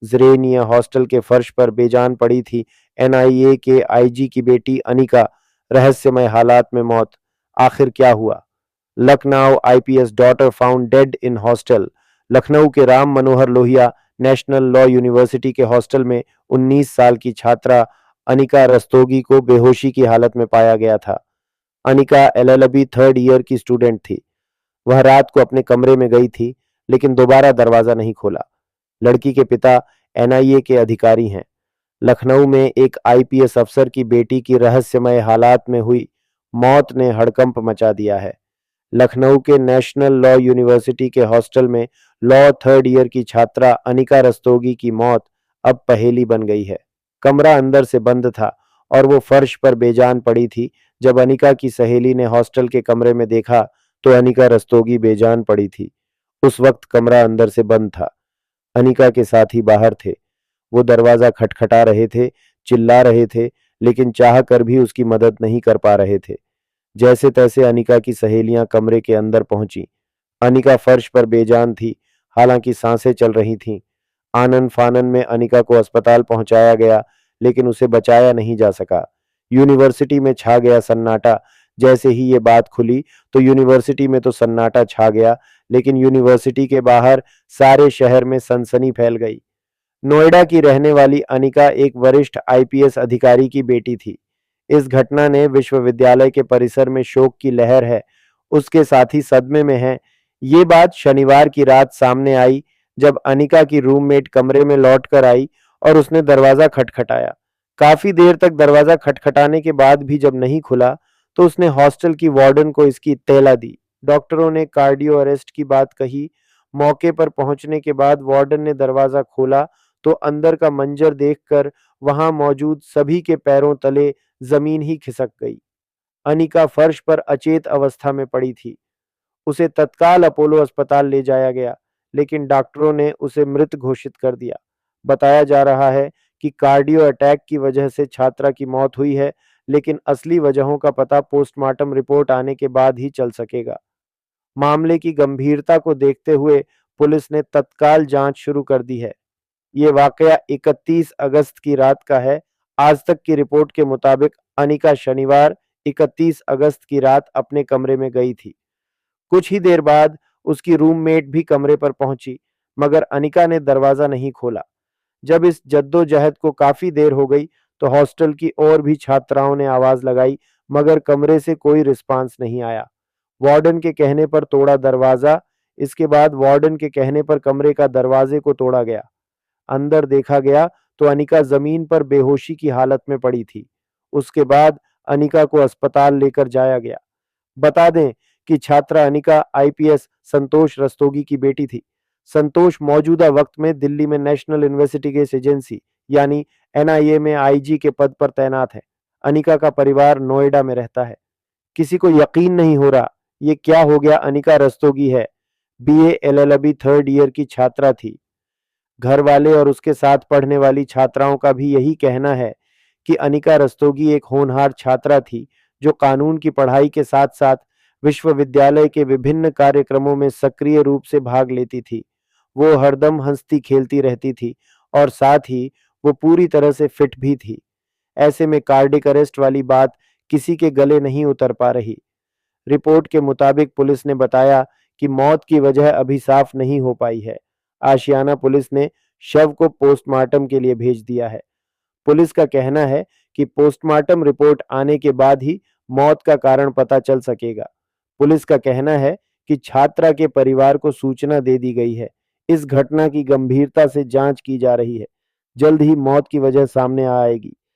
ज़रेनिया hostel के फर्श पर बेजान पड़ी थी। एनआईए के आईजी की बेटी अनिका, रहस्यमय हालात में मौत। आखिर क्या हुआ? Lucknow IPS daughter found dead in hostel. Lucknow के Ram Manohar Lohia national law university के हॉस्टल में 19 साल की छात्रा अनिका रस्तोगी को बेहोशी की हालत में पाया गया था। अनिका एलएलबी थर्ड ईयर की स्टूडेंट थी। वह रात को अपने कमरे में गई थी, लेकिन दोबारा दरवाजा नहीं खोला। लड़की के पिता एनआईए के अधिकारी हैं। लखनऊ में एक आईपीएस अफसर की बेटी की रहस्यमय हालात में हुई मौत ने हड़कंप मचा दिया है। लखनऊ के नेशनल लॉ यूनिवर्सिटी के हॉस्टल में लॉ थर्ड ईयर की छात्रा अनिका रस्तोगी की मौत अब पहेली बन गई है। कमरा अंदर से बंद था और वो फर्श पर बेजान पड़ी थी। जब अनिका की सहेली ने हॉस्टल के कमरे में देखा तो अनिका रस्तोगी बेजान पड़ी थी। उस वक्त कमरा अंदर से बंद था। अनिका के साथी बाहर थे। वो दरवाजा खटखटा रहे थे, चिल्ला रहे थे, लेकिन चाह कर भी उसकी मदद नहीं कर पा रहे थे। जैसे तैसे अनिका की सहेलियां कमरे के अंदर पहुंची। अनिका फर्श पर बेजान थी, हालांकि सांसें चल रही थीं। आनन फानन में अनिका को अस्पताल पहुंचाया गया, लेकिन उसे बचाया नहीं जा सका। यूनिवर्सिटी में छा गया सन्नाटा। जैसे ही ये बात खुली तो यूनिवर्सिटी में तो सन्नाटा छा गया, लेकिन यूनिवर्सिटी के बाहर सारे शहर में सनसनी फैल गई। नोएडा की रहने वाली अनिका एक वरिष्ठ आईपीएस अधिकारी की बेटी थी। इस घटना ने विश्वविद्यालय के परिसर में शोक की लहर है। उसके साथी सदमे में हैं। ये बात शनिवार की रात सामने आई, जब अनिका की रूममेट कमरे में लौट कर आई और उसने दरवाजा खटखटाया। काफी देर तक दरवाजा खटखटाने के बाद भी जब नहीं खुला तो उसने हॉस्टल की वार्डन को इसकी इत्तेला दी। डॉक्टरों ने कार्डियो अरेस्ट की बात कही। मौके पर पहुंचने के बाद वार्डन ने दरवाजा खोला तो अंदर का मंजर देखकर वहां मौजूद सभी के पैरों तले जमीन ही खिसक गई। अनिका फर्श पर अचेत अवस्था में पड़ी थी। उसे तत्काल अपोलो अस्पताल ले जाया गया, लेकिन डॉक्टरों ने उसे मृत घोषित कर दिया। बताया जा रहा है कि कार्डियो अटैक की वजह से छात्रा की मौत हुई है, लेकिन असली वजहों का पता पोस्टमार्टम रिपोर्ट आने के बाद ही चल सकेगा। मामले की गंभीरता को देखते हुए पुलिस ने तत्काल जांच शुरू कर दी है। ये वाकया 31 अगस्त की रात का है। आज तक की रिपोर्ट के मुताबिक अनिका शनिवार 31 अगस्त की रात अपने कमरे में गई थी। कुछ ही देर बाद उसकी रूममेट भी कमरे पर पहुंची, मगर अनिका ने दरवाजा नहीं खोला। जब इस जद्दोजहद को काफी देर हो गई तो हॉस्टल की और भी छात्राओं ने आवाज लगाई, मगर कमरे से कोई रिस्पांस नहीं आया। वार्डन के कहने पर तोड़ा दरवाजा। इसके बाद वार्डन के कहने पर कमरे का दरवाजे को तोड़ा गया। अंदर देखा गया तो अनिका जमीन पर बेहोशी की हालत में पड़ी थी। उसके बाद अनिका को अस्पताल लेकर जाया गया। बता दें कि छात्रा अनिका आईपीएस संतोष रस्तोगी की बेटी थी। संतोष मौजूदा वक्त में दिल्ली में नेशनल इन्वेस्टिगेशन एजेंसी यानी एनआईए में आईजी के पद पर तैनात है। अनिका का परिवार नोएडा में रहता है। किसी को यकीन नहीं हो रहा ये क्या हो गया। अनिका रस्तोगी है, बीए एलएलबी थर्ड ईयर की छात्रा थी। घर वाले और उसके साथ पढ़ने वाली छात्राओं का भी यही कहना है कि अनिका रस्तोगी एक होनहार छात्रा थी, जो कानून की पढ़ाई के साथ साथ विश्वविद्यालय के विभिन्न कार्यक्रमों में सक्रिय रूप से भाग लेती थी। वो हरदम हंसती खेलती रहती थी और साथ ही वो पूरी तरह से फिट भी थी। ऐसे में कार्डिक अरेस्ट वाली बात किसी के गले नहीं उतर पा रही। रिपोर्ट के मुताबिक पुलिस ने बताया कि मौत की वजह अभी साफ नहीं हो पाई है। आशियाना पुलिस ने शव को पोस्टमार्टम के लिए भेज दिया है। पुलिस का कहना है कि पोस्टमार्टम रिपोर्ट आने के बाद ही मौत का कारण पता चल सकेगा। पुलिस का कहना है कि छात्रा के परिवार को सूचना दे दी गई है। इस घटना की गंभीरता से जांच की जा रही है। जल्द ही मौत की वजह सामने आएगी।